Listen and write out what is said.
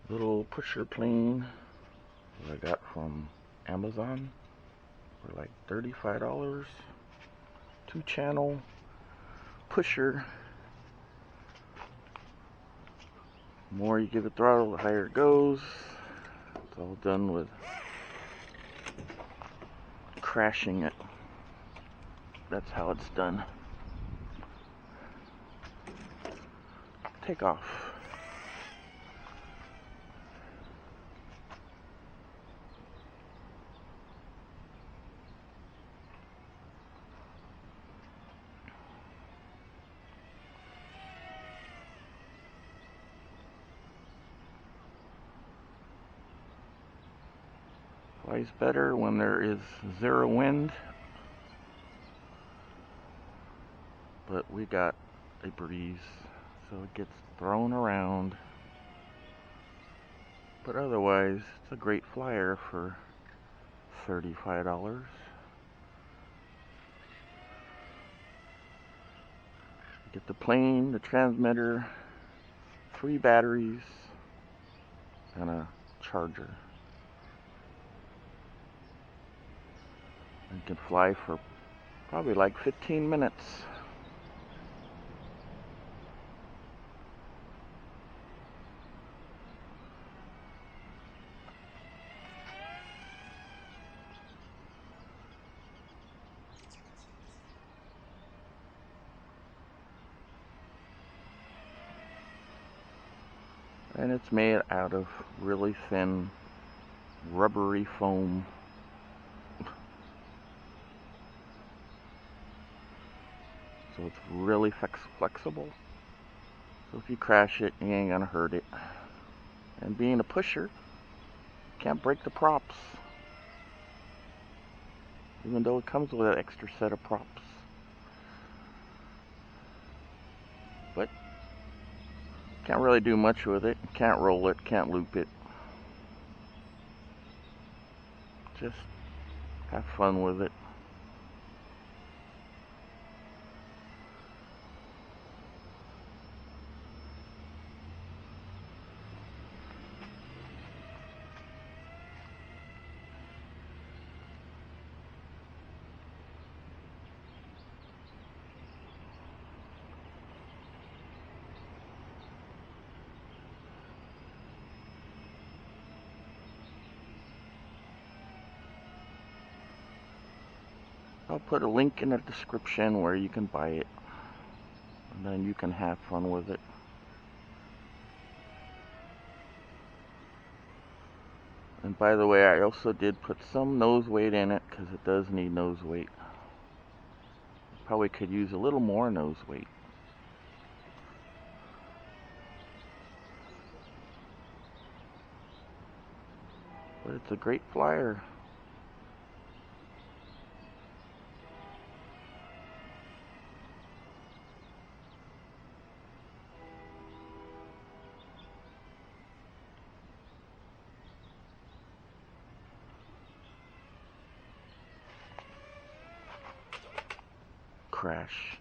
Little pusher plane that I got from Amazon for like $35. 2-channel pusher. The more you give it throttle, the higher it goes. It's all done with crashing it. That's how it's done. Take off. Flies better when there is zero wind, but we got a breeze, so it gets thrown around. But otherwise, it's a great flyer for $35. You get the plane, the transmitter, 3 batteries, and a charger. You can fly for probably like 15 minutes. And it's made out of really thin, rubbery foam. So it's really flexible. So if you crash it, you ain't gonna hurt it. And being a pusher, can't break the props. Even though it comes with an extra set of props. But can't really do much with it. Can't roll it, can't loop it. Just have fun with it. I'll put a link in the description where you can buy it. And then you can have fun with it. And by the way, I also did put some nose weight in it because it does need nose weight. Probably could use a little more nose weight. But it's a great flyer. Crash.